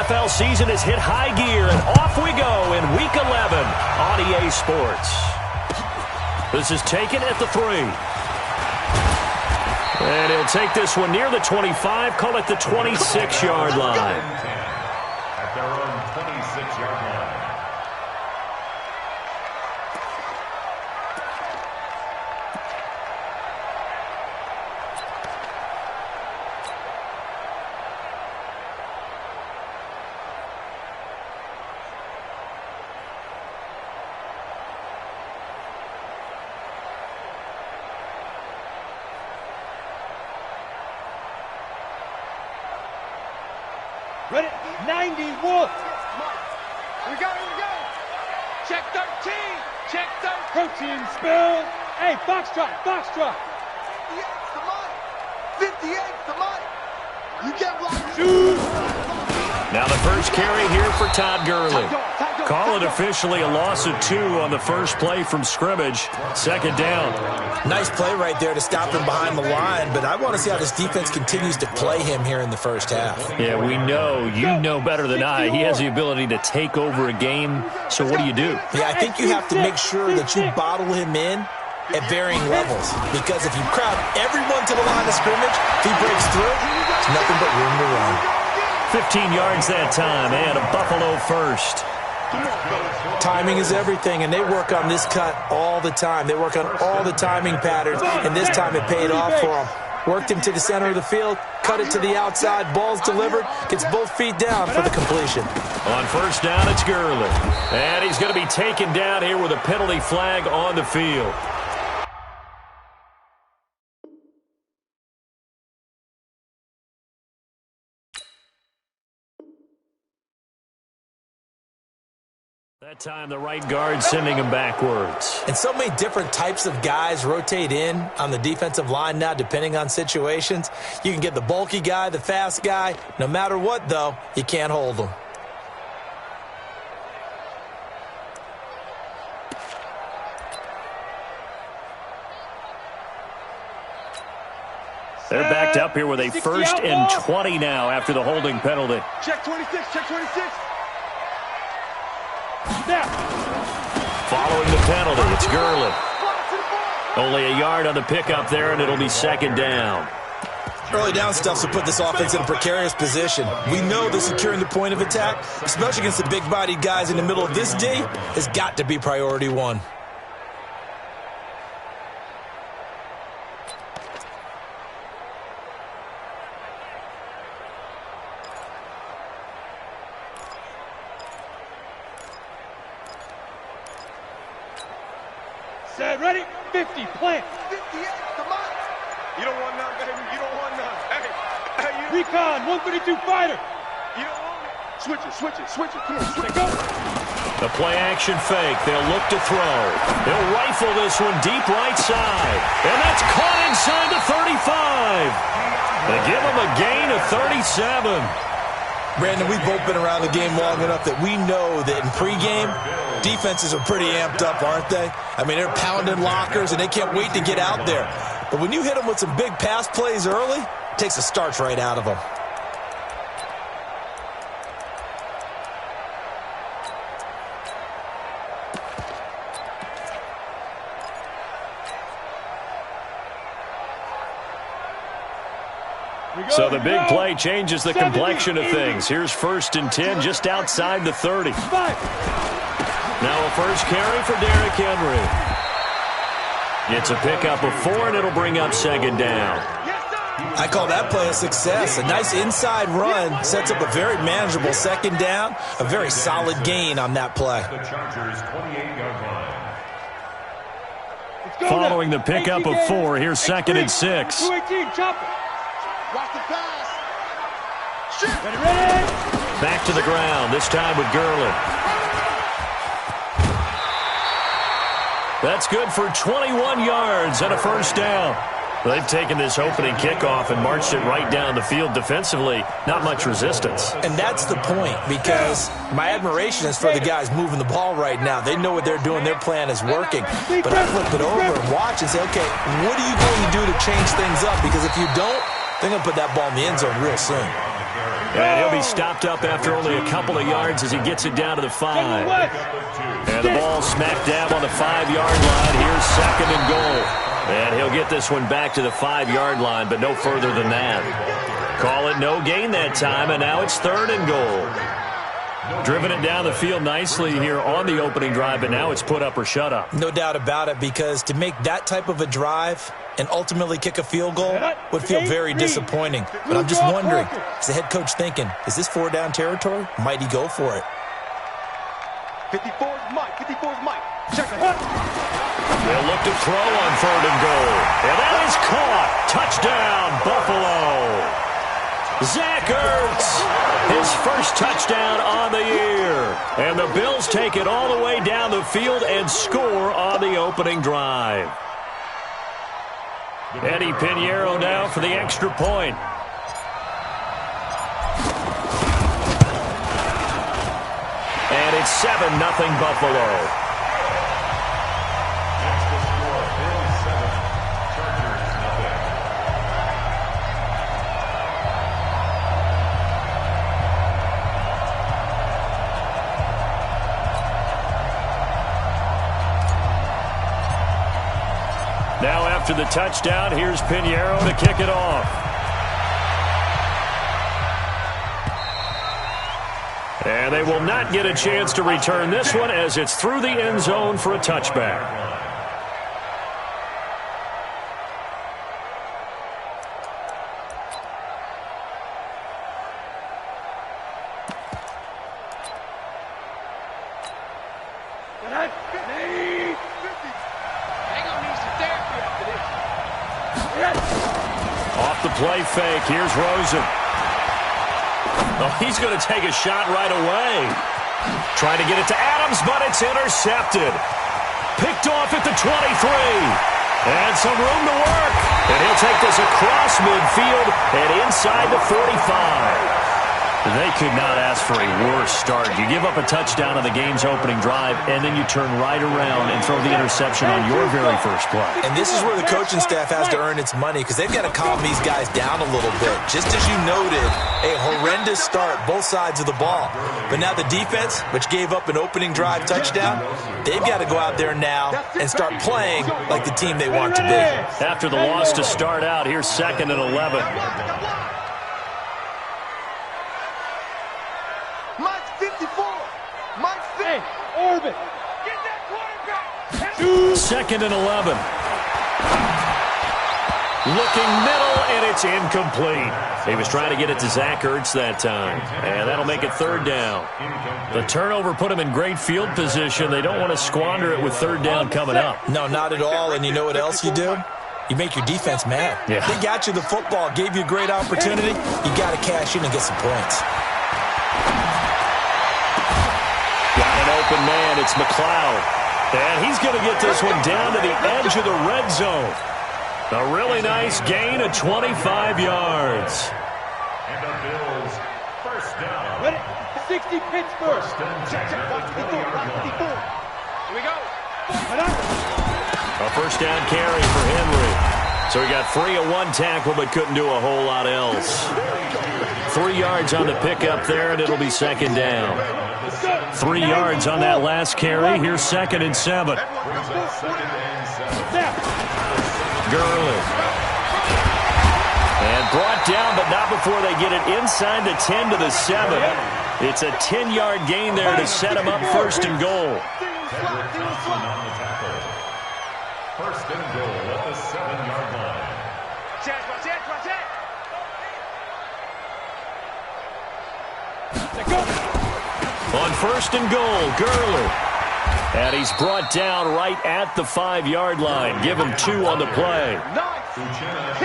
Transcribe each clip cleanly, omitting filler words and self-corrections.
NFL season has hit high gear, and off we go in Week 11 on EA Sports. This is taken at the 3. And he'll take this one near the 25, call it the 26-yard line. At their own 26-yard line. Ready? 91. We go. Check 13. Check 13. Protein spill. Hey, foxtrot. 58's the money. 58's the money. You get blocked. Shoot. Now the first carry here for Todd Gurley. Call it officially a loss of 2 on the first play from scrimmage. Second down. Nice play right there to stop him behind the line, but I want to see how this defense continues to play him here in the first half. Yeah, we know. You know better than I. He has the ability to take over a game, so what do you do? Yeah, I think you have to make sure that you bottle him in at varying levels, because if you crowd everyone to the line of scrimmage, if he breaks through, there's nothing but room to run. 15 yards that time, and a Buffalo first. Timing is everything, and they work on this cut all the time. They work on all the timing patterns, and this time it paid off for them. Worked him to the center of the field, cut it to the outside, ball's delivered, gets both feet down for the completion. On first down, it's Gurley. And he's going to be taken down here with a penalty flag on the field. That time the right guard sending him backwards. And so many different types of guys rotate in on the defensive line now depending on situations. You can get the bulky guy, the fast guy. No matter what, though, you can't hold them. They're backed up here with a 1st and 20 now after the holding penalty. Check 26. Check 26. Now. Following the penalty, it's Gurley. Only a yard on the pickup there, and it'll be second down. Early down stuff will put this offense in a precarious position. We know that securing the point of attack, especially against the big-bodied guys in the middle of this D, has got to be priority 1. Set, ready? 50, plant. 58's the money. You don't want none, baby. You don't want none. Hey, you. Recon, 132 fighter. You don't want it. Switch it. Come on, switch it. Go. The play action fake. They'll look to throw. They'll rifle this one deep right side. And that's caught inside the 35. They give him a gain of 37. Brandon, we've both been around the game long enough that we know that in pregame, defenses are pretty amped up, aren't they? I mean, they're pounding lockers, and they can't wait to get out there. But when you hit them with some big pass plays early, it takes the starch right out of them. So the big play changes the complexion of things. Here's 1st and 10 just outside the 30. Now a first carry for Derrick Henry. It's a pickup of 4, and it'll bring up second down. I call that play a success. A nice inside run sets up a very manageable second down, a very solid gain on that play. The Chargers' 28-yard line. Following the pickup of 4, here's 2nd and 6. 218, chop it. Watch the pass. Shoot. Ready. Back to the ground, this time with Gurley. That's good for 21 yards and a first down. They've taken this opening kickoff and marched it right down the field defensively. Not much resistance. And that's the point, because my admiration is for the guys moving the ball right now. They know what they're doing. Their plan is working. But I flip it over and watch and say, okay, what are you going to do to change things up? Because if you don't, they're going to put that ball in the end zone real soon. And he'll be stopped up after only a couple of yards as he gets it down to the 5. And the ball smack dab on the 5-yard line. Here's 2nd and goal. And he'll get this one back to the 5-yard line, but no further than that. Call it no gain that time, and now it's 3rd and goal. Driven it down the field nicely here on the opening drive, but now it's put up or shut up. No doubt about it, because to make that type of a drive and ultimately kick a field goal would feel very disappointing. But I'm just wondering, is the head coach thinking, is this 4-down territory? Might he go for it? 54's Mike. 54's Mike. Check it. They'll look to throw on 3rd and goal. And that is caught. Touchdown, Buffalo. Zach Ertz, his first touchdown on the year. And the Bills take it all the way down the field and score on the opening drive. Eddie Pinheiro now for the extra point. And it's 7-0 Buffalo. Now after the touchdown, here's Pinheiro to kick it off. And they will not get a chance to return this one as it's through the end zone for a touchback. Off the play fake, here's Rosen. Oh, he's going to take a shot right away. Trying to get it to Adams, but it's intercepted. Picked off at the 23. And some room to work. And he'll take this across midfield and inside the 45. They could not ask for a worse start. You give up a touchdown on the game's opening drive, and then you turn right around and throw the interception on your very first play. And this is where the coaching staff has to earn its money, because they've got to calm these guys down a little bit. Just as you noted, a horrendous start, both sides of the ball. But now the defense, which gave up an opening drive touchdown, they've got to go out there now and start playing like the team they want to be. After the loss to start out, here's 2nd and 11. Mike's 54. Mike's 50. Hey, Orbit. Get that quarterback. 2nd and 11. Looking middle, and it's incomplete. He was trying to get it to Zach Ertz that time, and that'll make it 3rd down. The turnover put him in great field position. They don't want to squander it with 3rd down coming up. No, not at all. And you know what else you do? You make your defense mad. Yeah. They got you the football, gave you a great opportunity. You got to cash in and get some points. Got an open man. It's McLeod. And he's going to get this one down to the edge of the red zone. A really nice gain of 25 yards. And the Bills, first down. Ready? 60 Pittsburgh. Check. 54. Here we go. A first down carry for Henry. So he got free of one tackle but couldn't do a whole lot else. 3 yards on the pickup there, and it'll be 2nd down. 3 yards on that last carry. Here's 2nd and 7. Gurley. And brought down, but not before they get it inside the 10 to the 7. It's a 10-yard gain there to set him up 1st and goal. First and goal at the 7-yard line. On 1st and goal, Gurley. And he's brought down right at the 5-yard line. Give him 2 on the play.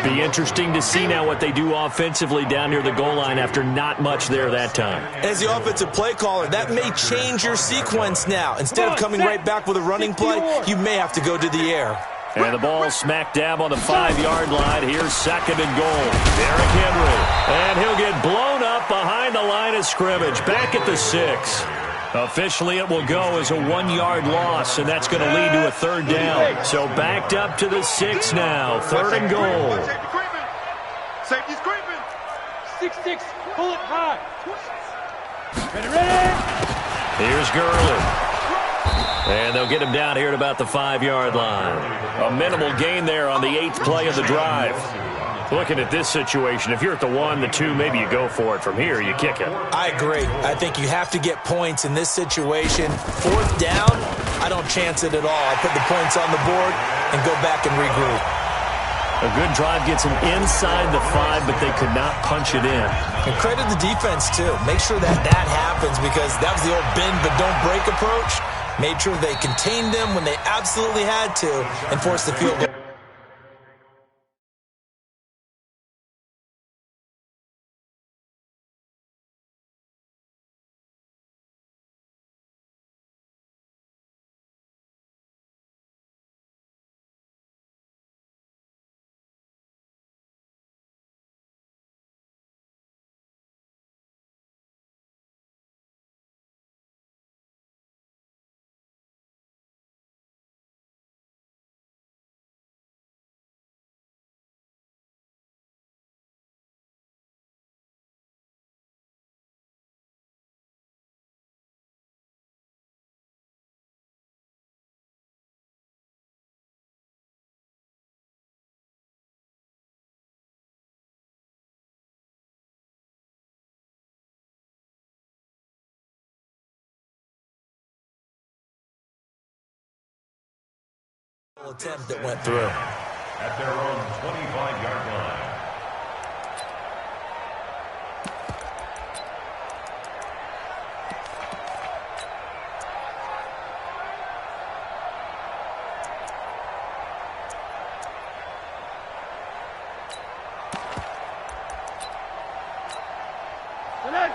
Be interesting to see now what they do offensively down near the goal line after not much there that time. As the offensive play caller, that may change your sequence now. Instead of coming right back with a running play, you may have to go to the air. And the ball smack dab on the 5-yard line. Here's 2nd and goal. Derrick Henry. And he'll get blown up behind the line of scrimmage. Back at the 6. Officially, it will go as a 1-yard loss, and that's going to lead to a 3rd down. So backed up to the 6 now. 3rd and goal. Safety's creeping. 6-6 Pull it high. Ready. Here's Gurley. And they'll get him down here at about the 5-yard line. A minimal gain there on the 8th play of the drive. Looking at this situation, if you're at the 1, the 2, maybe you go for it. From here, you kick it. I agree. I think you have to get points in this situation. 4th down, I don't chance it at all. I put the points on the board and go back and regroup. A good drive gets them inside the 5, but they could not punch it in. And credit the defense, too. Make sure that happens, because that was the old bend but don't break approach. Made sure they contained them when they absolutely had to and forced the field goal. Attempt that went through. At their own 25-yard line.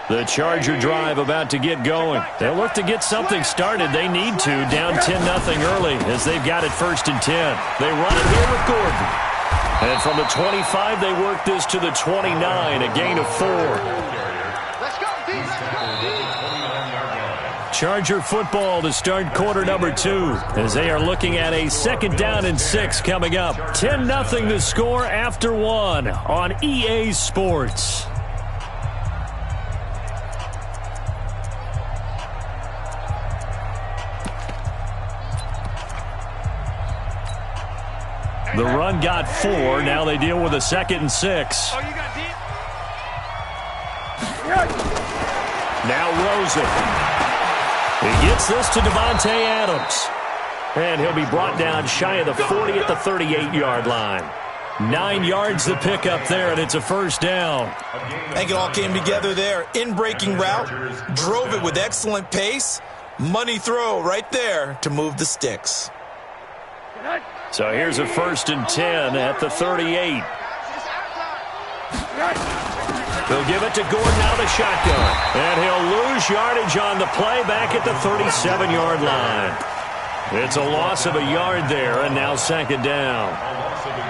The Charger drive about to get going. They'll look to get something started. They need to, down 10-0 early as they've got it 1st and 10. They run it here with Gordon. And from the 25, they work this to the 29, a gain of 4. Let's go, D. Let's go. Charger football to start quarter number 2 as they are looking at a 2nd down and 6 coming up. 10-0 the score after 1 on EA Sports. The run got 4. Now they deal with a 2nd and 6. Oh, you got deep. Now Rosen. He gets this to Devontae Adams. And he'll be brought down shy of the 40 at the 38-yard line. 9 yards the pickup there, and it's a 1st down. I think it all came together there. In-breaking route, drove it with excellent pace. Money throw right there to move the sticks. So here's a 1st and 10 at the 38. He'll give it to Gordon out of the shotgun. And he'll lose yardage on the play back at the 37-yard line. It's a loss of a yard there, and now 2nd down.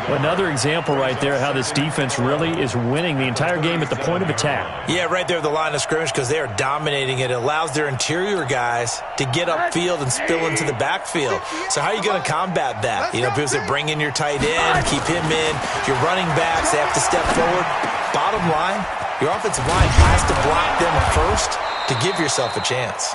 Another example right there how this defense really is winning the entire game at the point of attack. Yeah, right there at the line of scrimmage, because they are dominating it. It allows their interior guys to get upfield and spill into the backfield. So how are you going to combat that? You know, people say bring in your tight end, keep him in. Your running backs, they have to step forward. Bottom line, your offensive line has to block them first to give yourself a chance.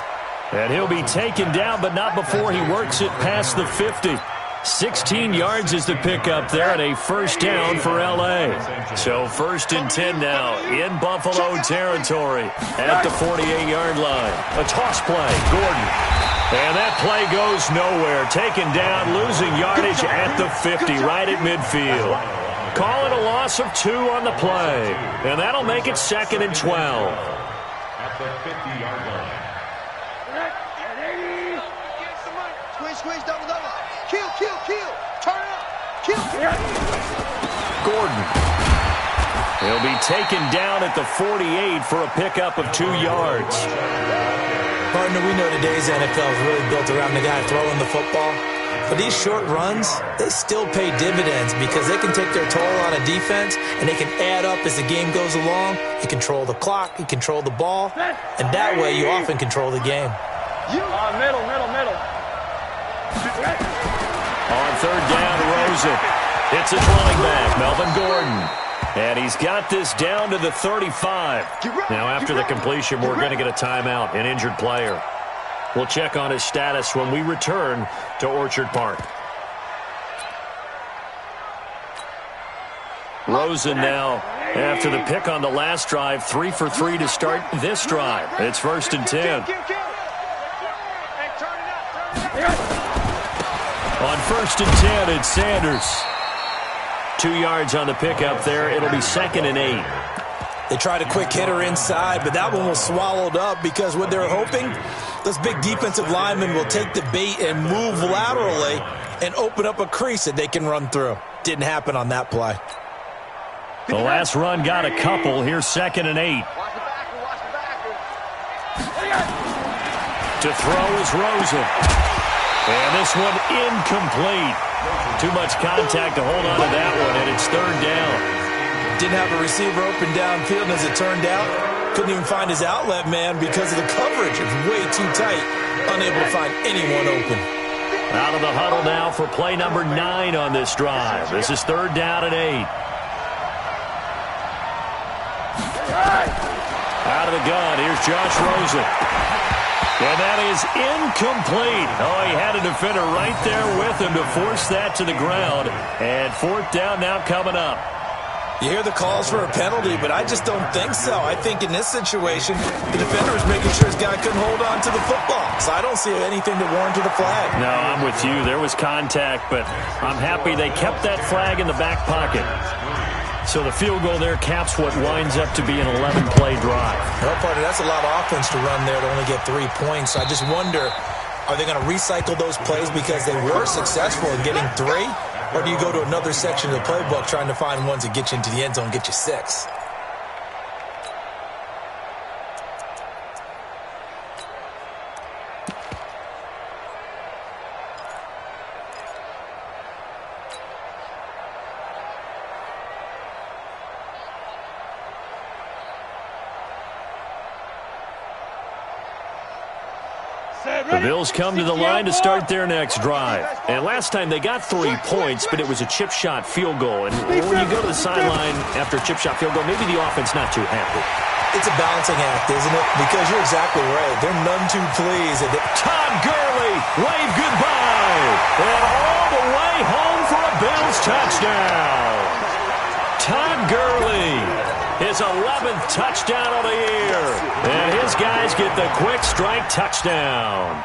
And he'll be taken down, but not before he works it past the 50. 16 yards is the pickup there, and a 1st down for L.A. So 1st and 10 now in Buffalo territory at the 48-yard line. A toss play, Gordon. And that play goes nowhere. Taken down, losing yardage at the 50, right at midfield. Call it a loss of 2 on the play, and that'll make it 2nd and 12. At the 50-yard line. Squeeze, double. Kill. Turn up. Kill. Gordon. He'll be taken down at the 48 for a pickup of 2 yards. Partner, we know today's NFL is really built around the guy throwing the football. But these short runs, they still pay dividends because they can take their toll on a defense and they can add up as the game goes along. You control the clock, you control the ball, and that way you often control the game. Middle. On 3rd down, Rosen. It's a running back, Melvin Gordon. And he's got this down to the 35. Now, after the completion, we're going to get a timeout, an injured player. We'll check on his status when we return to Orchard Park. Rosen now, after the pick on the last drive, 3 for 3 to start this drive. It's 1st and 10. On 1st and 10, it's Sanders. 2 yards on the pickup there. It'll be 2nd and 8. They tried a quick hitter inside, but that one was swallowed up because what they're hoping, those big defensive linemen will take the bait and move laterally and open up a crease that they can run through. Didn't happen on that play. The last run got a couple. Here's 2nd and 8. To throw is Rosen. And this one incomplete. Too much contact to hold on to that one, and it's 3rd down. Didn't have a receiver open downfield, and as it turned out, couldn't even find his outlet man because of the coverage. It's way too tight. Unable to find anyone open. Out of the huddle now for play number 9 on this drive. This is 3rd down and 8. Out of the gun, here's Josh Rosen. And that is incomplete. Oh, he had a defender right there with him to force that to the ground. And 4th down now coming up. You hear the calls for a penalty, but I just don't think so. I think in this situation, the defender was making sure his guy couldn't hold on to the football. So I don't see anything to warrant the flag. No, I'm with you. There was contact, but I'm happy they kept that flag in the back pocket. So the field goal there caps what winds up to be an 11-play drive. Well, partner, that's a lot of offense to run there to only get 3 points. So I just wonder, are they going to recycle those plays because they were successful in getting 3? Or do you go to another section of the playbook trying to find ones that get you into the end zone and get you 6? The Bills come to the line to start their next drive. And last time they got 3 points, but it was a chip shot field goal. And when you go to the sideline after a chip shot field goal, maybe the offense not too happy. It's a balancing act, isn't it? Because you're exactly right. They're none too pleased. Todd Gurley, wave goodbye. And all the way home for a Bills touchdown. Todd Gurley, his 11th touchdown of the year. And his guys get the quick strike touchdown.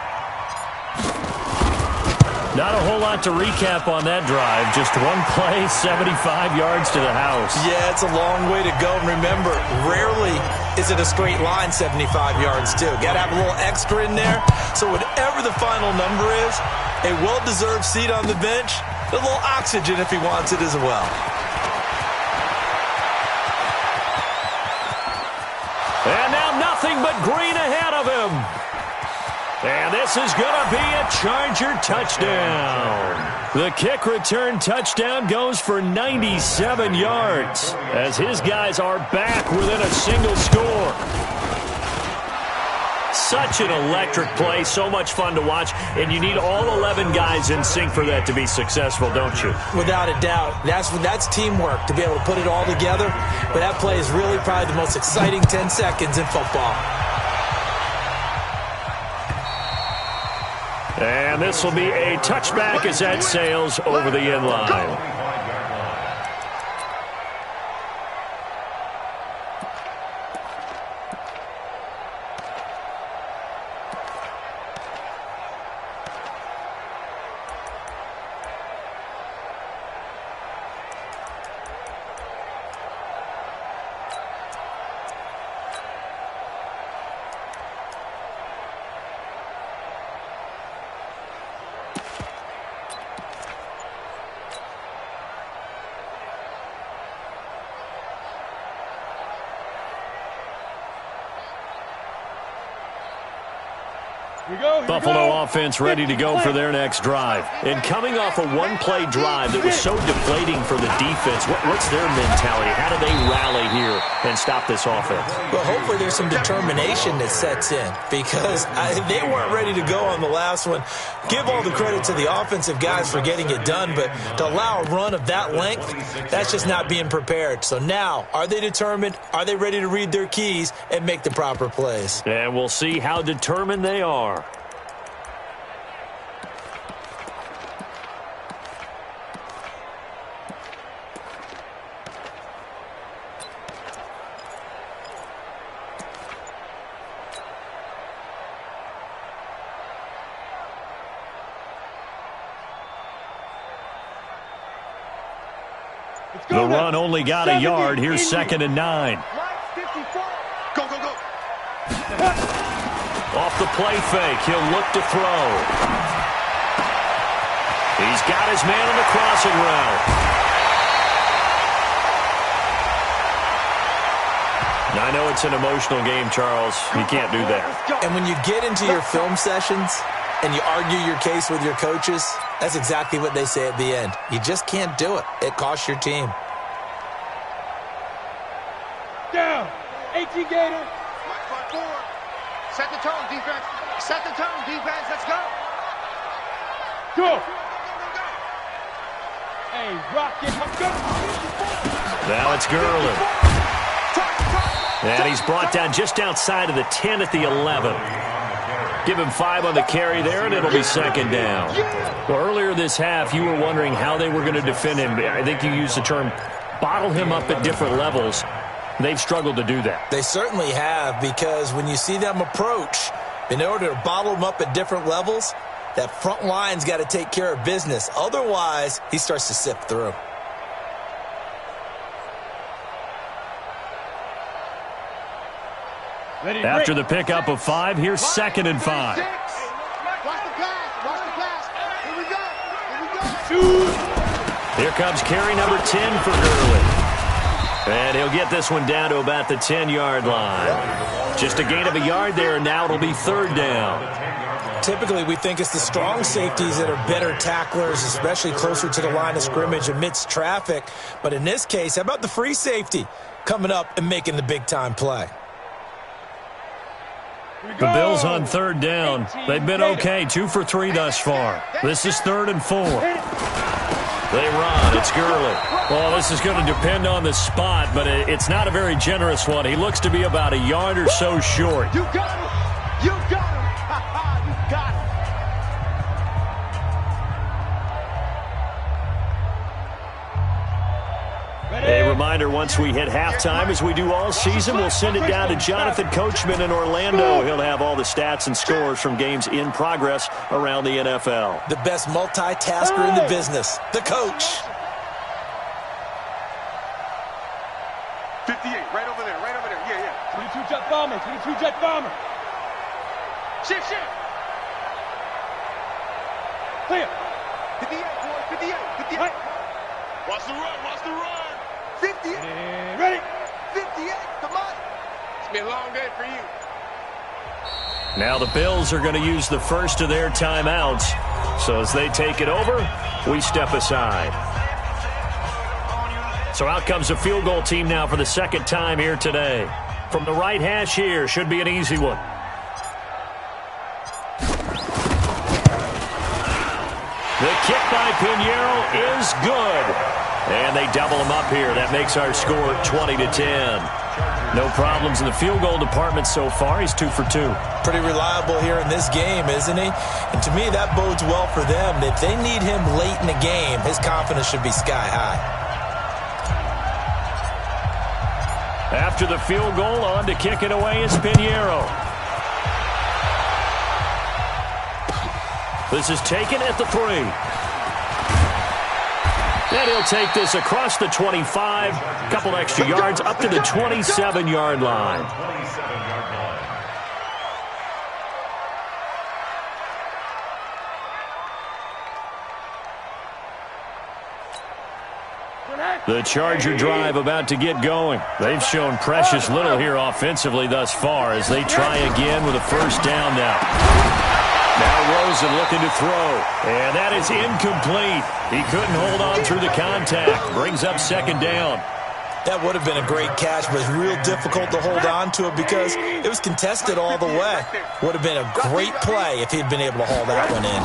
Not a whole lot to recap on that drive. Just one play, 75 yards to the house. Yeah, it's a long way to go. And remember, rarely is it a straight line 75 yards, too. Got to have a little extra in there. So whatever the final number is, a well-deserved seat on the bench, a little oxygen if he wants it as well. And now nothing but green ahead of him. And this is going to be a Charger touchdown. The kick return touchdown goes for 97 yards as his guys are back within a single score. Such an electric play, so much fun to watch, and you need all 11 guys in sync for that to be successful, don't you? Without a doubt. That's teamwork to be able to put it all together. But that play is really probably the most exciting 10 seconds in football. And this will be a touchback as that sails over the end line. Buffalo offense ready to go for their next drive. And coming off a one-play drive that was so deflating for the defense, what's their mentality? How do they rally here and stop this offense? Well, hopefully there's some determination that sets in because they weren't ready to go on the last one. Give all the credit to the offensive guys for getting it done, but to allow a run of that length, that's just not being prepared. So now, are they determined? Are they ready to read their keys and make the proper plays? And we'll see how determined they are. The run only got a yard. Here's 2nd and 9. Go, go, go. Off the play fake, he'll look to throw. He's got his man on the crossing route. Now, I know it's an emotional game, Charles. You can't do that. And when you get into your film sessions and you argue your case with your coaches, that's exactly what they say at the end. You just can't do it. It costs your team. Down. 18 Gator. Front forward. Set the tone, defense. Set the tone, defense. Let's go. Go. Hey, rocket. Go. Now it's Gurley. And he's brought down just outside of the 10 at the 11. Give him 5 on the carry there, and it'll be 2nd down. Well, earlier this half, you were wondering how they were going to defend him. I think you used the term bottle him up at different levels. They've struggled to do that. They certainly have, because when you see them approach, in order to bottle them up at different levels, that front line's got to take care of business. Otherwise, he starts to sift through. After the pickup of 5, here's 2nd and 5. Watch the pass. Watch the pass. Here we go. Here we go. Here comes carry number 10 for Gurley. And he'll get this one down to about the 10-yard line. Just a gain of a yard there, and now it'll be 3rd down. Typically, we think it's the strong safeties that are better tacklers, especially closer to the line of scrimmage amidst traffic. But in this case, how about the free safety coming up and making the big-time play? The Bills on 3rd down. They've been okay, 2 for 3 thus far. This is 3rd and 4. They run. It's Gurley. Well, this is going to depend on the spot, but it's not a very generous one. He looks to be about a yard or so short. You got him. You got him. You got him. A reminder, once we hit halftime, as we do all season, we'll send it down to Jonathan Coachman in Orlando. He'll have all the stats and scores from games in progress around the NFL. The best multitasker in the business, the coach. 58, right over there, yeah, yeah. 22 jet bomber, 22 jet bomber. Shift. Clear. 58, boy, 58. Right. Watch the run. 58. And ready. 58, come on. It's been a long day for you. Now the Bills are going to use the first of their timeouts. So as they take it over, we step aside. So out comes the field goal team now for the 2nd time here today. From the right hash here, should be an easy one. The kick by Pinheiro is good. And they double him up here. That makes our score 20-10. No problems in the field goal department so far. He's 2 for 2. Pretty reliable here in this game, isn't he? And to me, that bodes well for them. If they need him late in the game, his confidence should be sky high. After the field goal, on to kick it away is Pinheiro. This is taken at the 3. And he'll take this across the 25, a couple extra yards up to the 27-yard line. The Charger drive about to get going. They've shown precious little here offensively thus far as they try again with a 1st down now. Now Rosen looking to throw. And that is incomplete. He couldn't hold on through the contact. Brings up second down. That would have been a great catch, but it's real difficult to hold on to it because it was contested all the way. Would have been a great play if he'd been able to haul that one in.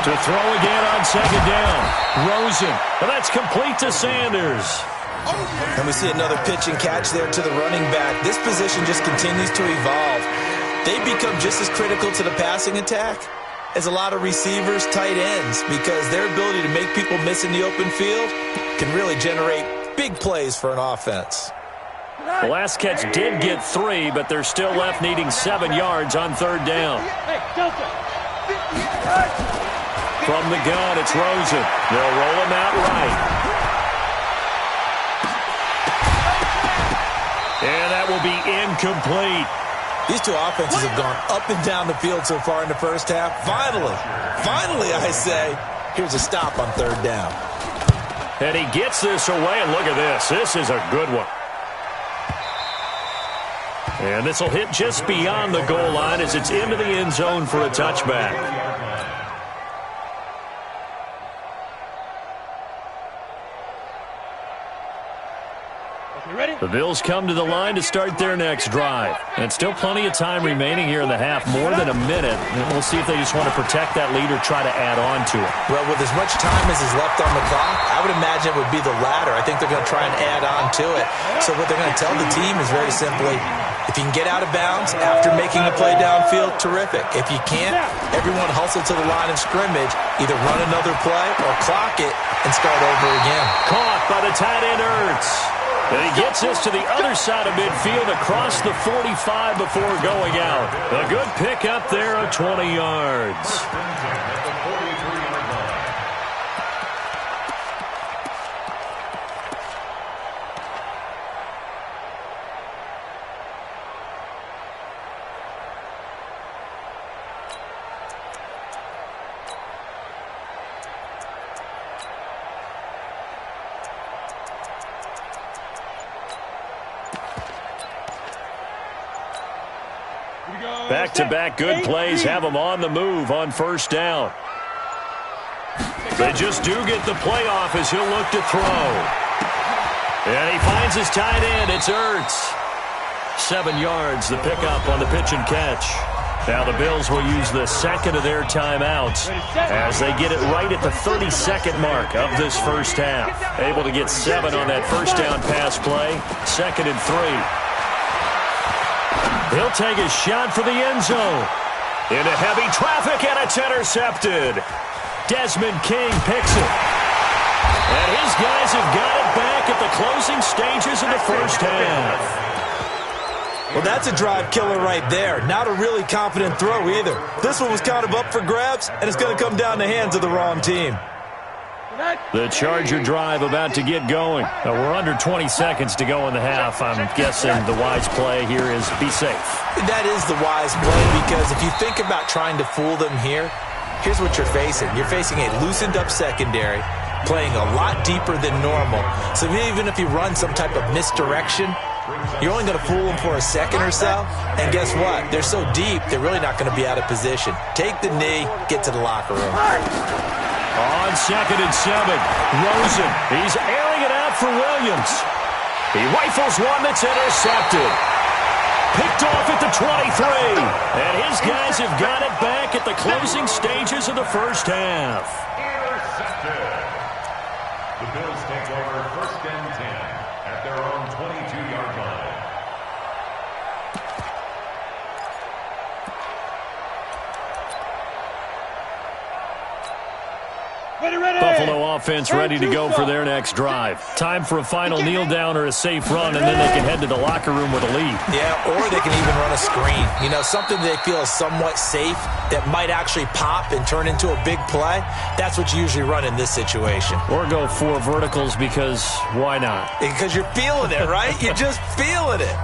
To throw again on second down. Rosen. And that's complete to Sanders. And we see another pitch and catch there to the running back. This position just continues to evolve. They become just as critical to the passing attack as a lot of receivers, tight ends, because their ability to make people miss in the open field can really generate big plays for an offense. The last catch did get 3, but they're still left needing 7 yards on third down. From the gun, it's Rosen. They'll roll him out right. And that will be incomplete. These two offenses have gone up and down the field so far in the first half. Finally, I say, here's a stop on third down. And he gets this away, and look at this. This is a good one. And this will hit just beyond the goal line as it's into the end zone for a touchback. The Bills come to the line to start their next drive. And still plenty of time remaining here in the half, more than a minute. And we'll see if they just want to protect that lead or try to add on to it. Well, with as much time as is left on the clock, I would imagine it would be the latter. I think they're going to try and add on to it. So what they're going to tell the team is very simply, if you can get out of bounds after making a play downfield, terrific. If you can't, everyone hustle to the line of scrimmage, either run another play or clock it and start over again. Caught by the tight end Ertz. And he gets this to the other side of midfield across the 45 before going out. A good pick up there of 20 yards. Back-to-back good plays have them on the move on first down. They just do get the playoff as he'll look to throw. And he finds his tight end. It's Ertz. 7 yards, the pickup on the pitch and catch. Now the Bills will use the second of their timeouts as they get it right at the 32nd mark of this first half. Able to get 7 on that first down pass play. 2nd and 3. He'll take a shot for the end zone. Into heavy traffic, and it's intercepted. Desmond King picks it. And his guys have got it back at the closing stages of the first half. Well, that's a drive killer right there. Not a really confident throw either. This one was kind of up for grabs, and it's going to come down the hands of the wrong team. The Charger drive about to get going. We're under 20 seconds to go in the half. I'm guessing the wise play here is be safe. That is the wise play, because if you think about trying to fool them here, here's what you're facing. You're facing a loosened up secondary, playing a lot deeper than normal. So even if you run some type of misdirection, you're only going to fool them for a second or so. And guess what? They're so deep, they're really not going to be out of position. Take the knee, get to the locker room. On 2nd and 7, Rosen. He's airing it out for Williams. He rifles one that's intercepted. Picked off at the 23. And his guys have got it back at the closing stages of the first half. Intercepted. The Bills take over 1st and 10 at their own 22-yard line. Buffalo offense ready to go for their next drive. Time for a final kneel down or a safe run, and then they can head to the locker room with a lead. Yeah, or they can even run a screen. You know, something they feel is somewhat safe that might actually pop and turn into a big play. That's what you usually run in this situation. Or go 4 verticals, because why not? Because you're feeling it, right? You're just feeling it.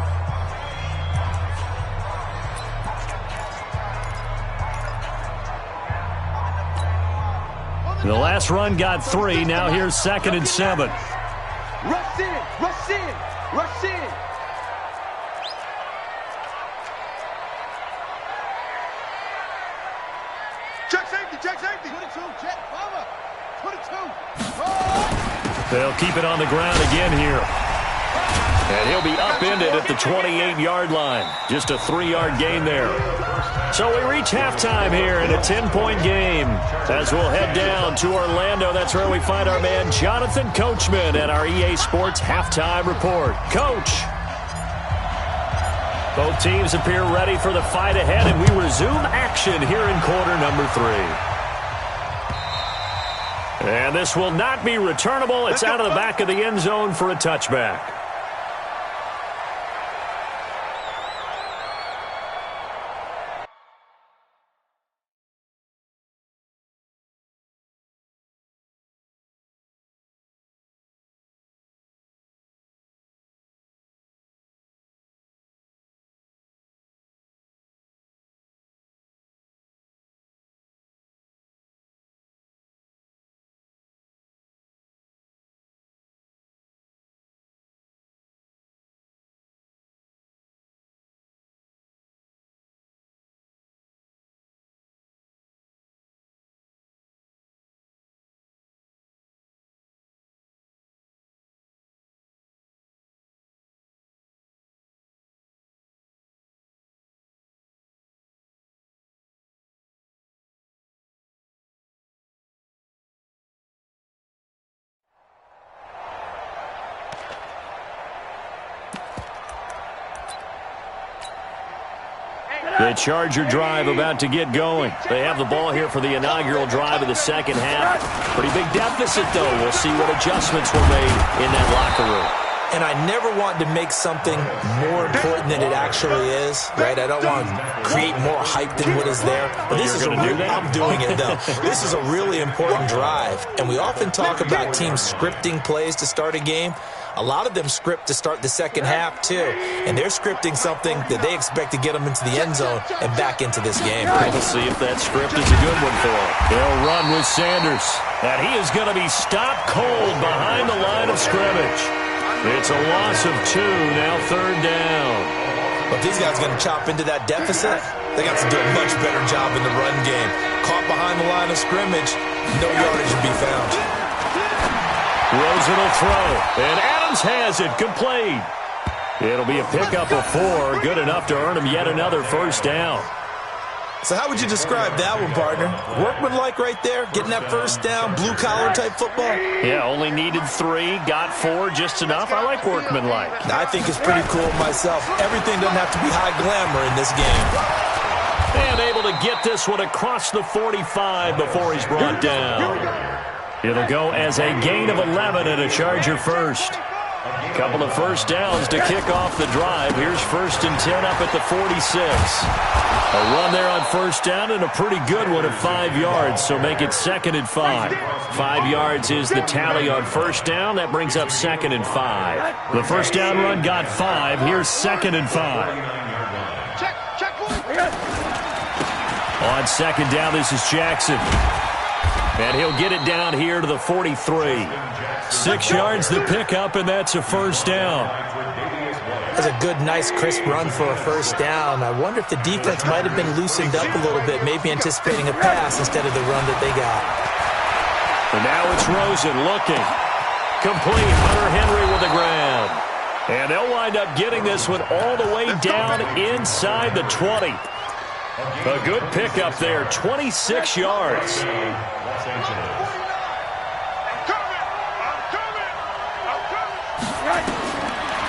The last run got 3. Now here's 2nd and 7. Rush in, rush in, rush in. They'll keep it on the ground again here. And he'll be upended at the 28-yard line. Just a 3-yard gain there. So we reach halftime here in a 10-point game. As we'll head down to Orlando, that's where we find our man Jonathan Coachman at our EA Sports Halftime Report. Coach. Both teams appear ready for the fight ahead, and we resume action here in quarter number 3. And this will not be returnable. It's out of the back of the end zone for a touchback. The Charger drive about to get going. They have the ball here for the inaugural drive of the second half. Pretty big deficit, though. We'll see what adjustments were made in that locker room. And I never want to make something more important than it actually is, right? I don't want to create more hype than what is there. But this is I'm doing it, though. This is a really important drive. And we often talk about teams scripting plays to start a game. A lot of them script to start the second half, too. And they're scripting something that they expect to get them into the end zone and back into this game. We'll see if that script is a good one for them. They'll run with Sanders. And he is going to be stopped cold behind the line of scrimmage. It's a loss of 2, now third down. But these guys are going to chop into that deficit. They got to do a much better job in the run game. Caught behind the line of scrimmage, no yardage to be found. Rosen will throw, and Adams has it, complete. It'll be a pickup of 4, good enough to earn him yet another first down. So how would you describe that one, partner? Workmanlike right there, getting that first down, blue-collar type football? Yeah, only needed 3, got 4, just enough. I like workmanlike. I think it's pretty cool myself. Everything doesn't have to be high glamour in this game. And able to get this one across the 45 before he's brought down. It'll go as a gain of 11 and a Charger first. Couple of first downs to kick off the drive. Here's 1st and 10 up at the 46. A run there on first down and a pretty good one at 5 yards, so make it 2nd and 5. 5 yards is the tally on first down. That brings up 2nd and 5. The first down run got 5. Here's 2nd and 5. On second down, this is Jackson. And he'll get it down here to the 43. 6 yards the pickup, and that's a first down. That's a good, nice, crisp run for a first down. I wonder if the defense might have been loosened up a little bit, maybe anticipating a pass instead of the run that they got. And now it's Rosen looking. Complete. Hunter Henry with the grab. And they'll wind up getting this one all the way down inside the 20. A good pickup there, 26 yards.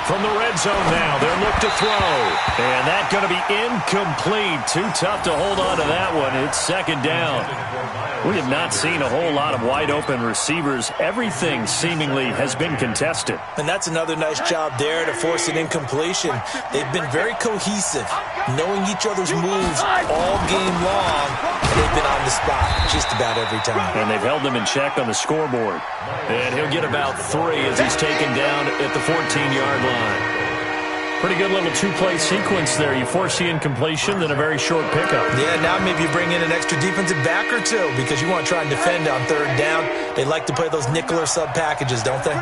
From the red zone now, they'll look to throw. And that's going to be incomplete. Too tough to hold on to that one. It's 2nd down. We have not seen a whole lot of wide-open receivers. Everything seemingly has been contested. And that's another nice job there to force an incompletion. They've been very cohesive, knowing each other's moves all game long, and they've been on the spot just about every time. And they've held them in check on the scoreboard. And he'll get about 3 as he's taken down at the 14-yard line. Pretty good little 2-play sequence there. You force the incompletion, then a very short pickup. Yeah, now maybe you bring in an extra defensive back or 2 because you want to try and defend on 3rd down. They like to play those nickel or sub packages, don't they?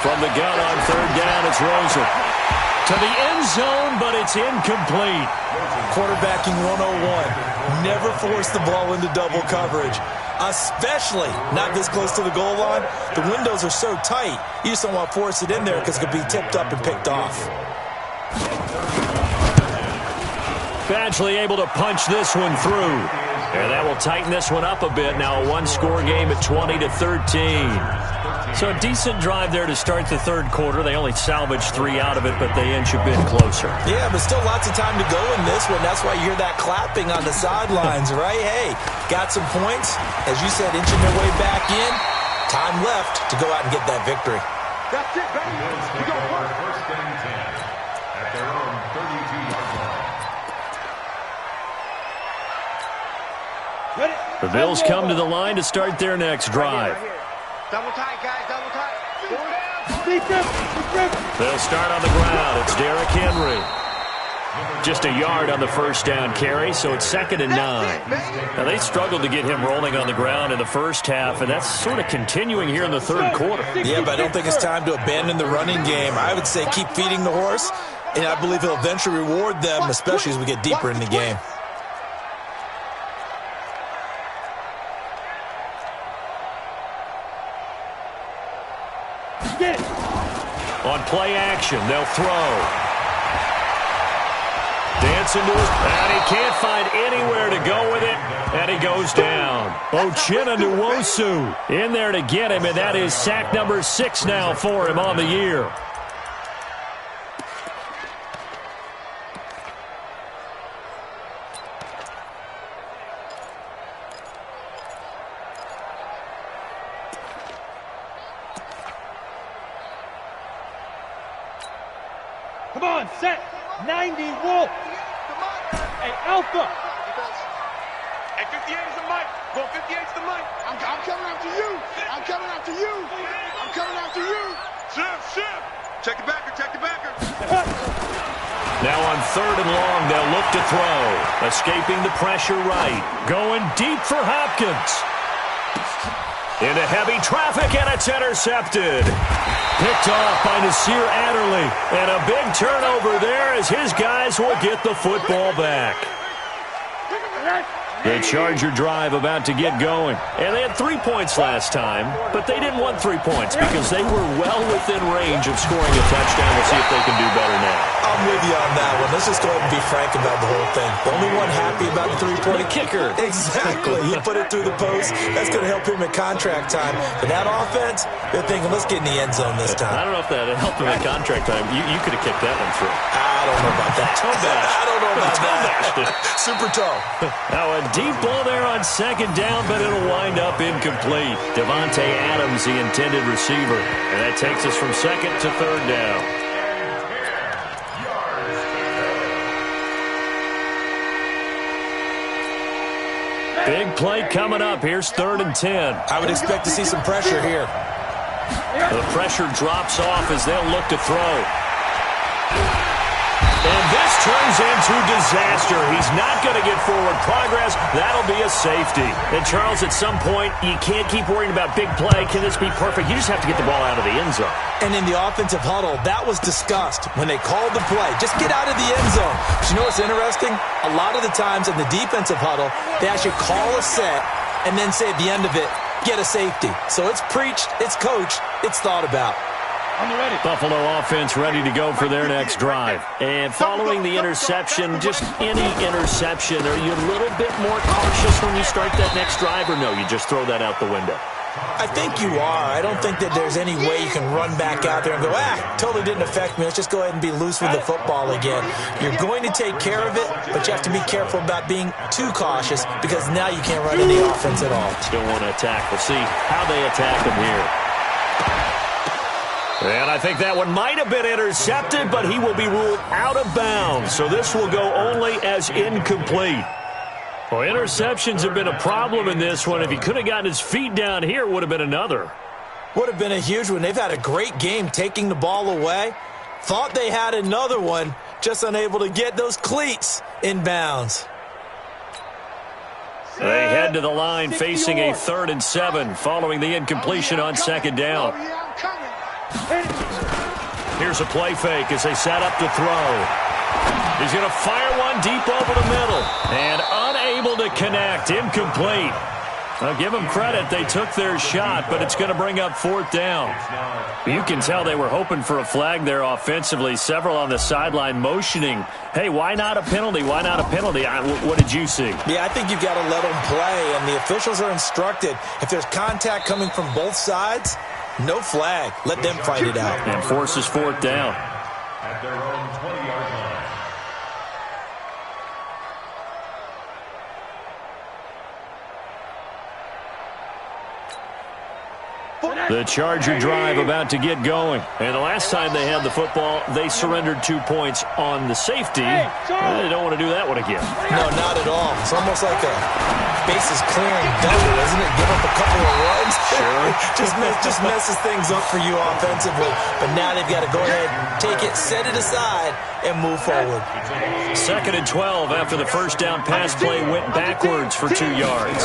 From the gun on 3rd down, it's Rosen. To the end zone, but it's incomplete. Quarterbacking 101. Never force the ball into double coverage, especially not this close to the goal line. The windows are so tight, you just don't want to force it in there because it could be tipped up and picked off. Badgley able to punch this one through. And that will tighten this one up a bit. Now a one-score game at 20-13. So a decent drive there to start the third quarter. They only salvaged 3 out of it, but they inch a bit closer. Yeah, but still lots of time to go in this one. That's why you hear that clapping on the sidelines, right? Hey, got some points. As you said, inching their way back in. Time left to go out and get that victory. That's it, baby. You go First and 10 at their own 32-yard line. The Bills come to the line to start their next drive. Double tight, guys, double tight. They'll start on the ground. It's Derrick Henry. Just a yard on the first down carry, so it's 2nd and 9. Now, they struggled to get him rolling on the ground in the first half, and that's sort of continuing here in the third quarter. Yeah, but I don't think it's time to abandon the running game. I would say keep feeding the horse, and I believe he'll eventually reward them, especially as we get deeper in the game. On play action, they'll throw. Dancing to his, and he can't find anywhere to go with it, and he goes down. Uchenna Nwosu in there to get him, and that is sack number 6 now for him on the year. Come on, set. 90 Wolf. Hey, Alpha. Hey, 58 is the mic. Go 58 is the mic. I'm coming after you. I'm coming after you. I'm coming after you. Shift. Check the backer. Now on 3rd and long, they'll look to throw. Escaping the pressure right. Going deep for Hopkins. Into heavy traffic, and it's intercepted. Picked off by Nasir Adderley. And a big turnover there as his guys will get the football back. The Charger drive about to get going. And they had 3 points last time, but they didn't want 3 points because they were well within range of scoring a touchdown. We'll see if they can do better now. I'm with you on that one. Let's just go ahead and be frank about the whole thing. The only one happy about the 3-point kicker. Exactly. He put it through the post. That's going to help him at contract time. But that offense, they're thinking, let's get in the end zone this time. I don't know if that helped him at contract time. You could have kicked that one through. I don't know about that. I don't know about that. Super toe. Now a deep ball there on 2nd down, but it'll wind up incomplete. Devontae Adams, the intended receiver. And that takes us from 2nd to 3rd down. Big play coming up. Here's 3rd and 10. I would expect to see some pressure here. The pressure drops off as they'll look to throw. And this turns into disaster. He's not going to get forward progress. That'll be a safety. And, Charles, at some point, you can't keep worrying about big play. Can this be perfect? You just have to get the ball out of the end zone. And in the offensive huddle, that was discussed when they called the play. Just get out of the end zone. But you know what's interesting? A lot of the times in the defensive huddle, they actually call a set and then say at the end of it, get a safety. So it's preached, it's coached, it's thought about. Buffalo offense ready to go for their next drive. And following the interception, just any interception, are you a little bit more cautious when you start that next drive, or no, you just throw that out the window? I think you are. I don't think that there's any way you can run back out there and go, totally didn't affect me. Let's just go ahead and be loose with the football again. You're going to take care of it, but you have to be careful about being too cautious because now you can't run any offense at all. Still want to attack. We'll see how they attack them here. And I think that one might have been intercepted, but he will be ruled out of bounds. So this will go only as incomplete. Well, interceptions have been a problem in this one. If he could have gotten his feet down here, it would have been another. Would have been a huge one. They've had a great game taking the ball away. Thought they had another one, just unable to get those cleats in bounds. They head to the line facing a 3rd and 7 following the incompletion on 2nd down. Here's a play fake as they set up to throw. He's going to fire one deep over the middle. And unable to connect. Incomplete. I'll give them credit. They took their shot, but it's going to bring up 4th down. You can tell they were hoping for a flag there offensively. Several on the sideline motioning, hey, why not a penalty? Why not a penalty? What did you see? Yeah, I think you've got to let them play, and the officials are instructed. If there's contact coming from both sides, no flag. Let them fight it out. And forces 4th down. At their own 20-yard line. The Charger drive about to get going. And the last time they had the football, they surrendered 2 points on the safety. They don't want to do that one again. No, not at all. It's almost like a bases clearing double, isn't it? Give up a couple of runs. Sure. just messes things up for you offensively. But now they've got to go ahead, take it, set it aside, and move forward. 2nd and 12 after the first down pass play went backwards for 2 yards.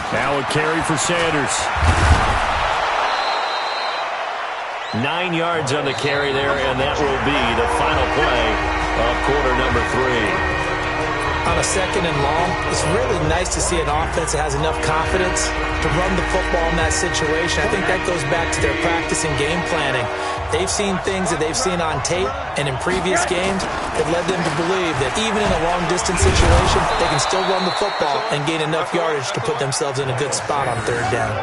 Now a carry for Sanders. 9 yards on the carry there, and that will be the final play of quarter number 3. On a 2nd and long, it's really nice to see an offense that has enough confidence to run the football in that situation. I think that goes back to their practice and game planning. They've seen things that they've seen on tape and in previous games that led them to believe that even in a long-distance situation, they can still run the football and gain enough yardage to put themselves in a good spot on 3rd down.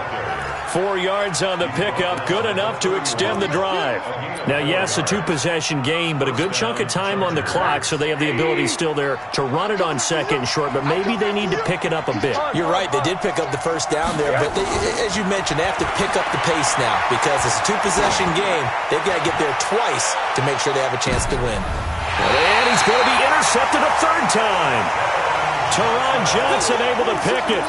4 yards on the pickup, good enough to extend the drive. Now, yes, a 2-possession game, but a good chunk of time on the clock, so they have the ability still there to run it on 2nd and short, but maybe they need to pick it up a bit. You're right, they did pick up the first down there, but as you mentioned, they have to pick up the pace now because it's a 2-possession game. They've got to get there twice to make sure they have a chance to win. And he's going to be intercepted a 3rd time. Teron Johnson able to pick it.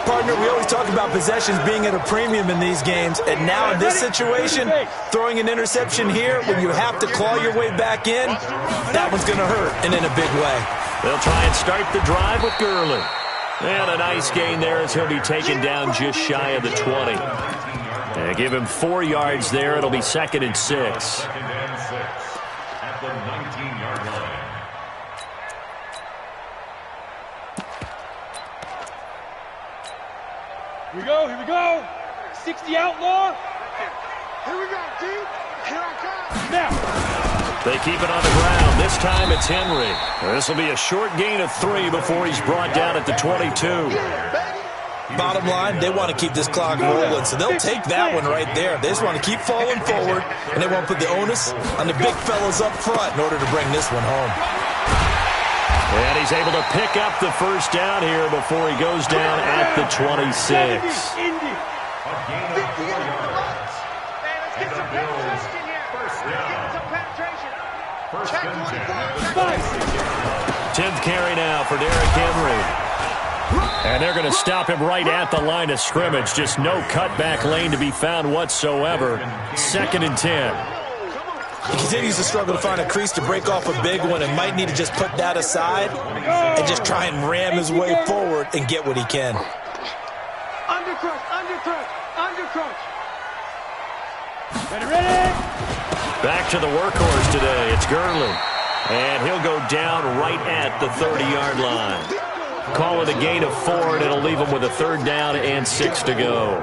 Partner, we always talk about possessions being at a premium in these games, and now in this situation, throwing an interception here when you have to claw your way back in, that one's going to hurt, and in a big way. They'll try and start the drive with Gurley. And a nice gain there as he'll be taken down just shy of the 20. And give him 4 yards there. It'll be 2nd and 6. 2nd and 6 at the 19-yard line. Here we go. 60 outlaw. Here we go, D. Here I come. Now. They keep it on the ground. This time it's Henry. This will be a short gain of 3 before he's brought down at the 22. Bottom line, they want to keep this clock rolling, so they'll take that one right there. They just want to keep falling forward, and they won't put the onus on the big fellas up front in order to bring this one home. And he's able to pick up the first down here before he goes down at the 26. A gain of 4 yards. And the Bills first down. First and 10. 10th carry now for Derrick Henry. And they're going to stop him right at the line of scrimmage. Just no cutback lane to be found whatsoever. 2nd and 10. He continues to struggle to find a crease to break off a big one and might need to just put that aside and just try and ram his way forward and get what he can. Undercrush. Ready? Back to the workhorse today. It's Gurley. And he'll go down right at the 30-yard line. Call it a gain of 4, and it'll leave him with a 3rd down and 6 to go.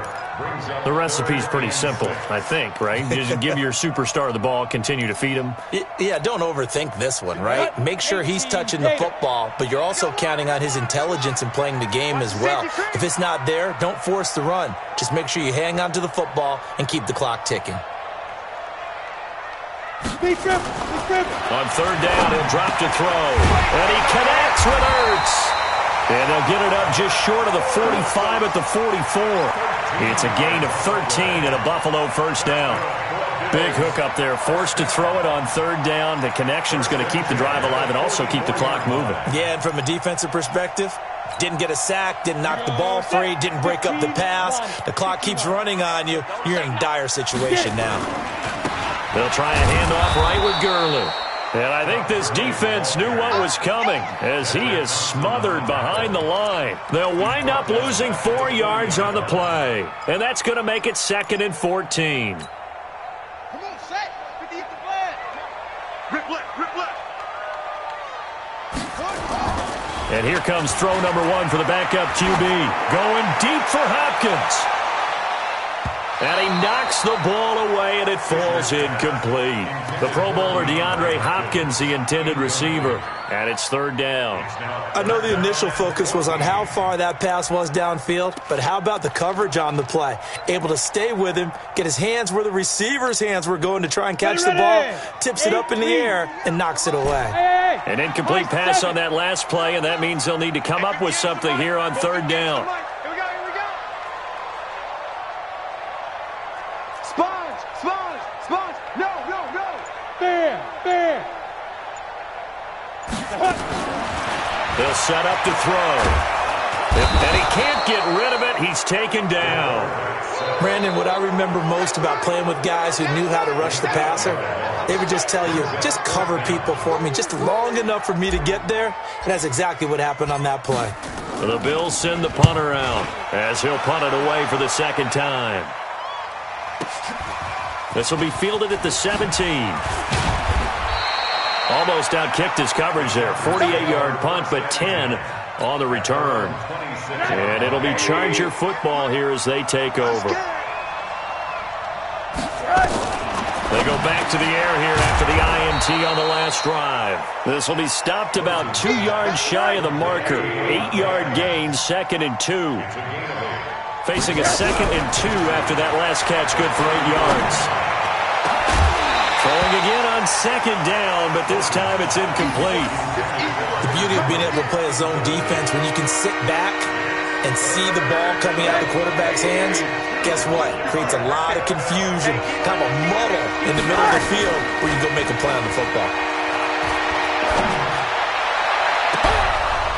The recipe's pretty simple, I think, right? Just give your superstar the ball, continue to feed him. Yeah, don't overthink this one, right? Make sure he's touching the football, but you're also counting on his intelligence in playing the game as well. If it's not there, don't force the run. Just make sure you hang on to the football and keep the clock ticking. On 3rd down, he'll drop to throw. And he connects with Ertz. And they'll get it up just short of the 45 at the 44. It's a gain of 13 and a Buffalo first down. Big hook up there, forced to throw it on 3rd down. The connection's going to keep the drive alive and also keep the clock moving. Yeah, and from a defensive perspective, didn't get a sack, didn't knock the ball free, didn't break up the pass. The clock keeps running on you. You're in a dire situation now. They'll try a handoff right with Gurley. And I think this defense knew what was coming as he is smothered behind the line. They'll wind up losing 4 yards on the play. And that's going to make it 2nd and 14. Come on, set. 58. And here comes throw number 1 for the backup QB. Going deep for Hopkins. And he knocks the ball away, and it falls incomplete. The Pro Bowler DeAndre Hopkins, the intended receiver. And it's 3rd down. I know the initial focus was on how far that pass was downfield, but how about the coverage on the play? Able to stay with him, get his hands where the receiver's hands were going to try and catch the ball, tips it up in the air, and knocks it away. An incomplete pass on that last play, and that means they'll need to come up with something here on 3rd down. They'll set up to throw. And he can't get rid of it. He's taken down. Brandon, what I remember most about playing with guys who knew how to rush the passer, they would just tell you, just cover people for me, just long enough for me to get there. And that's exactly what happened on that play. The Bills send the punter out as he'll punt it away for the 2nd time. This will be fielded at the 17. Almost outkicked his coverage there. 48-yard punt, but 10 on the return. And it'll be Charger football here as they take over. They go back to the air here after the INT on the last drive. This will be stopped about 2 yards shy of the marker. 8-yard gain, 2nd and 2. Facing a 2nd and 2 after that last catch, good for 8 yards. Throwing again on 2nd down, but this time it's incomplete. The beauty of being able to play a zone defense when you can sit back and see the ball coming out of the quarterback's hands, guess what? Creates a lot of confusion, kind of a muddle in the middle of the field where you go make a play on the football.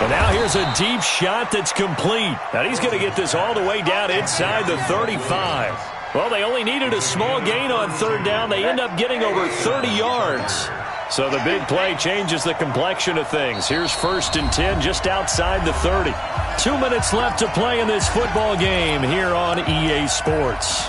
And now here's a deep shot that's complete. Now he's going to get this all the way down inside the 35. Well, they only needed a small gain on 3rd down. They end up getting over 30 yards. So the big play changes the complexion of things. Here's 1st and 10 just outside the 30. 2 minutes left to play in this football game here on EA Sports.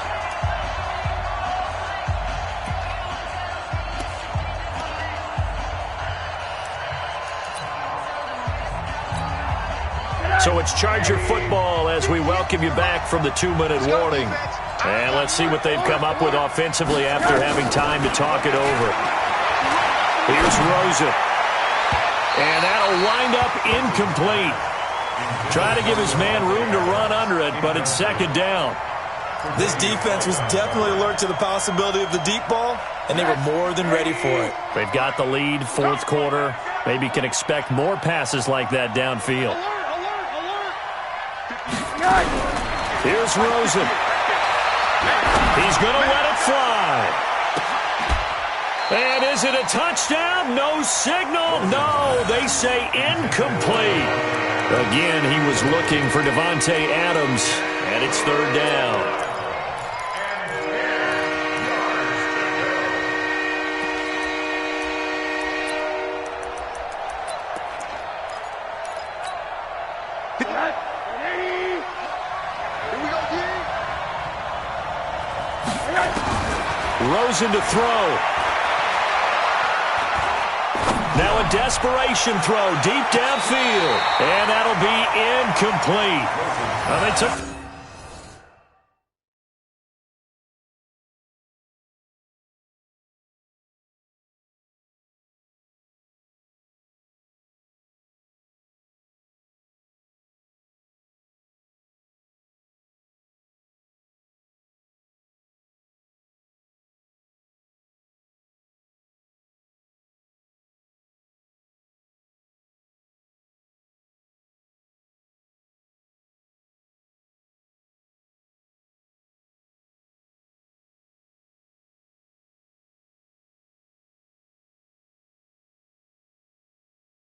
So it's Charger football as we welcome you back from the 2-minute warning. And let's see what they've come up with offensively after having time to talk it over. Here's Rosen. And that'll wind up incomplete. Trying to give his man room to run under it, but it's 2nd down. This defense was definitely alert to the possibility of the deep ball, and they were more than ready for it. They've got the lead, 4th quarter. Maybe can expect more passes like that downfield. Here's Rosen. He's going to let it fly. And is it a touchdown? No signal. No, they say incomplete. Again, he was looking for Devontae Adams, and it's 3rd down. Rosen to throw. Now a desperation throw deep downfield. And that'll be incomplete. Well, they took...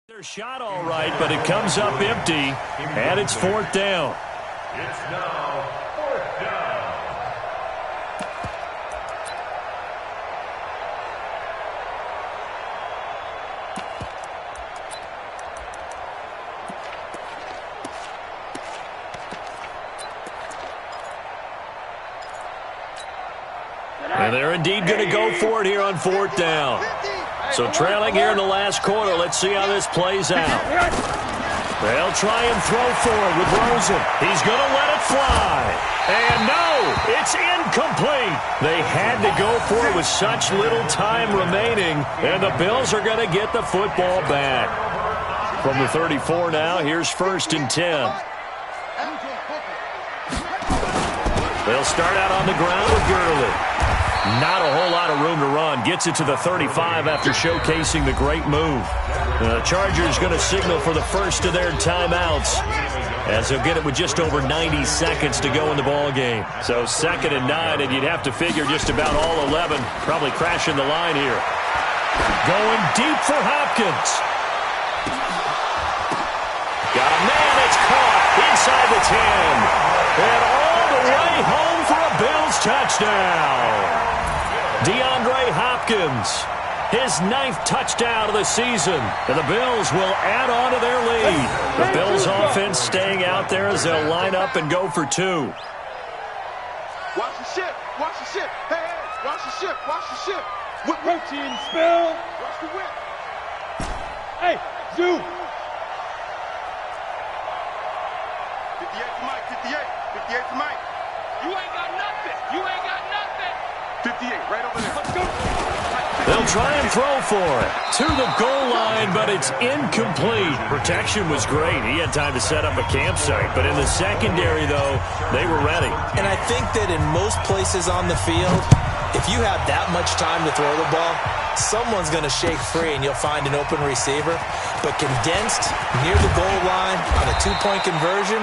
Their shot all right, but it comes up empty, and it's 4th down. It's now 4th down. And they're indeed going to go for it here on 4th down. So trailing here in the last quarter, let's see how this plays out. They'll try and throw for it with Rosen. He's going to let it fly. And no, it's incomplete. They had to go for it with such little time remaining, and the Bills are going to get the football back. From the 34 now, here's 1st and 10. They'll start out on the ground with Gurley. Not a whole lot of room to run. Gets it to the 35 after showcasing the great move. The Chargers going to signal for the first of their timeouts, as they'll get it with just over 90 seconds to go in the ball game. So 2nd and 9, and you'd have to figure just about all 11 probably crashing the line here. Going deep for Hopkins. Got a man, it's caught inside the 10. And all the way home for a Bills touchdown. DeAndre Hopkins, his 9th touchdown of the season. And the Bills will add on to their lead. The Bills offense staying out there as they'll line up and go for 2. Watch the ship. Watch the ship. Hey, hey. Watch the ship. Watch the ship. Whip protein spill. Watch the whip. Hey, zoom. 58 to Mike. 58. 58 to Mike. You ain't got nothing. You ain't got nothing. 58 right over there. Let's go. They'll try and throw for it to the goal line, but it's incomplete. Protection was great. He had time to set up a campsite, but in the secondary, though, they were ready. And I think that in most places on the field, if you have that much time to throw the ball, someone's going to shake free and you'll find an open receiver. But condensed near the goal line on a 2-point conversion,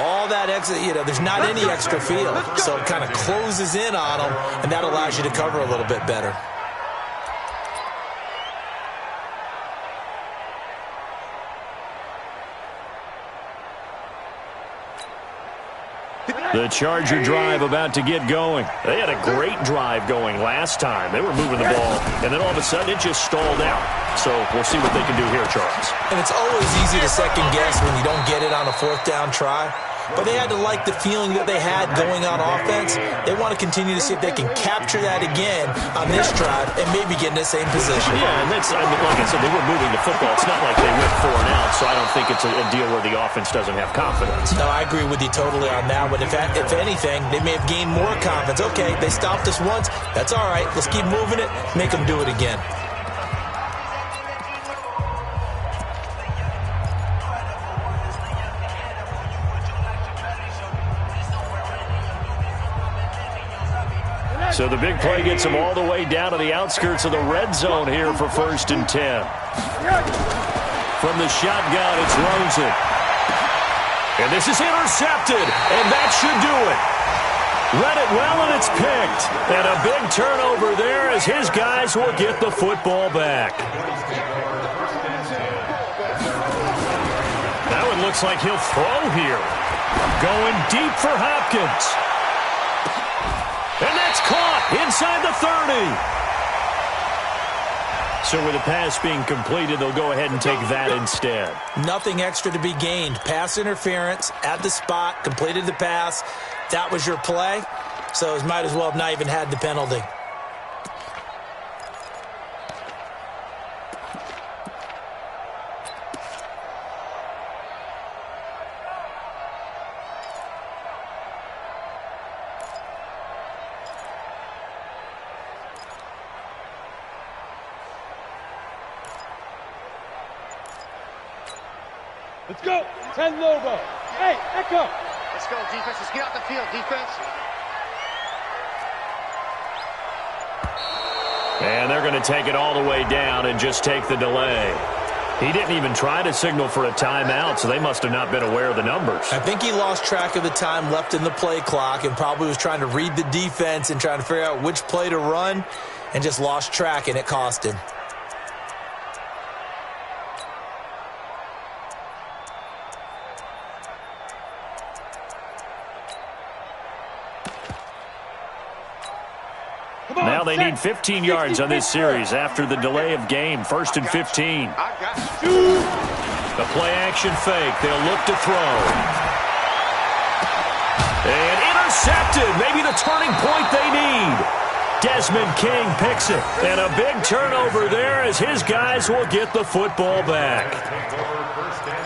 all that exit, there's not any extra field. So it kind of closes in on them, and that allows you to cover a little bit better. The Charger drive about to get going. They had a great drive going last time. They were moving the ball, and then all of a sudden it just stalled out. So we'll see what they can do here, Charles. And it's always easy to second guess when you don't get it on a 4th down try. But they had to like the feeling that they had going on offense. They want to continue to see if they can capture that again on this drive and maybe get in the same position. Yeah, and that's, like I said, they were moving the football. It's not like they went 4 and out, so I don't think it's a deal where the offense doesn't have confidence. No, I agree with you totally on that one. If anything, they may have gained more confidence. Okay, they stopped us once. That's all right. Let's keep moving it. Make them do it again. So the big play gets them all the way down to the outskirts of the red zone here for 1st and 10. From the shotgun, it's Rosen. And this is intercepted, and that should do it. Read it well, and it's picked. And a big turnover there as his guys will get the football back. That one looks like he'll throw here. Going deep for Hopkins. And that's caught inside the 30. So with the pass being completed, they'll go ahead and take that instead. Nothing extra to be gained. Pass interference at the spot, completed the pass. That was your play, so it might as well have not even had the penalty. Let's go. 10 Lobo. Hey, Echo. Let's go, defense. Let's get out the field, defense. And they're going to take it all the way down and just take the delay. He didn't even try to signal for a timeout, so they must have not been aware of the numbers. I think he lost track of the time left in the play clock and probably was trying to read the defense and trying to figure out which play to run and just lost track, and it cost him. Now they need 15 yards on this series after the delay of game. 1st and 15. The play action fake. They'll look to throw. And intercepted. Maybe the turning point they need. Desmond King picks it. And a big turnover there as his guys will get the football back.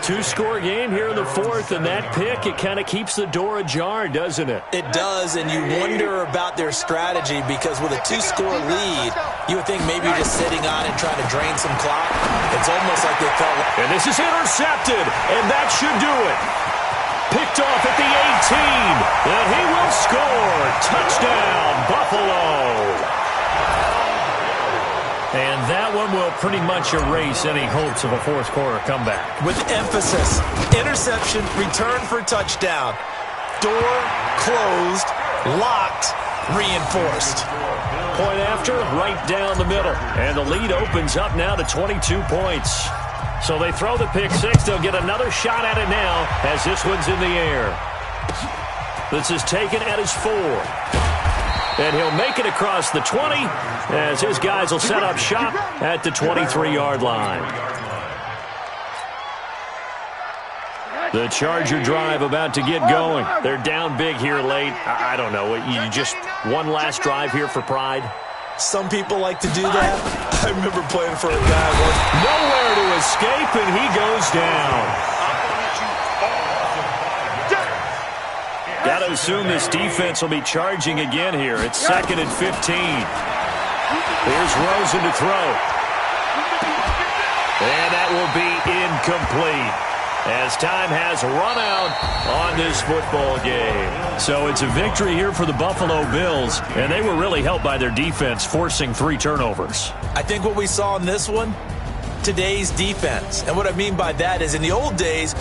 Two-score game here in the fourth, and that pick, it kind of keeps the door ajar, doesn't it? It does, and you wonder about their strategy because with a two-score lead, you would think maybe you're just sitting on it trying to drain some clock. It's almost like they felt like... And this is intercepted, and that should do it. Picked off at the 18, and he will score. Touchdown, Buffalo. And that one will pretty much erase any hopes of a fourth-quarter comeback. With emphasis, interception, return for touchdown. Door closed, locked, reinforced. Point after, right down the middle. And the lead opens up now to 22 points. So they throw the pick six. They'll get another shot at it now as this one's in the air. This is taken at his 4. And he'll make it across the 20 as his guys will set up shop at the 23-yard line. The Charger drive about to get going. They're down big here late. I don't know. You just one last drive here for pride? Some people like to do that. I remember playing for a guy once. Nowhere to escape, and he goes down. Got to assume this defense will be charging again here. It's 2nd and 15. Here's Rosen to throw. And that will be incomplete as time has run out on this football game. So it's a victory here for the Buffalo Bills, and they were really helped by their defense forcing 3 turnovers. I think what we saw in this one, today's defense. And what I mean by that is in the old days,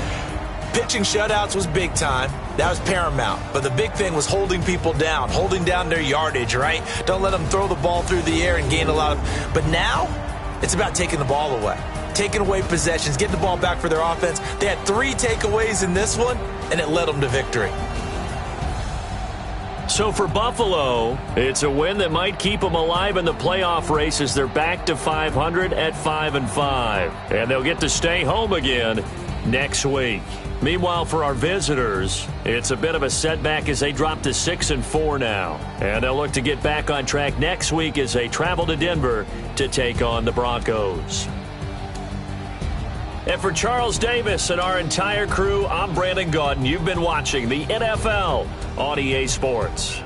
pitching shutouts was big time. That was paramount. But the big thing was holding people down, holding down their yardage, right? Don't let them throw the ball through the air and gain a lot of... But now, it's about taking the ball away. Taking away possessions, getting the ball back for their offense. They had 3 takeaways in this one, and it led them to victory. So for Buffalo, it's a win that might keep them alive in the playoff race as they're back to 500 at 5-5. And they'll get to stay home again next week. Meanwhile, for our visitors, it's a bit of a setback as they drop to 6-4 now. And they'll look to get back on track next week as they travel to Denver to take on the Broncos. And for Charles Davis and our entire crew, I'm Brandon Gaudin. You've been watching the NFL on EA Sports.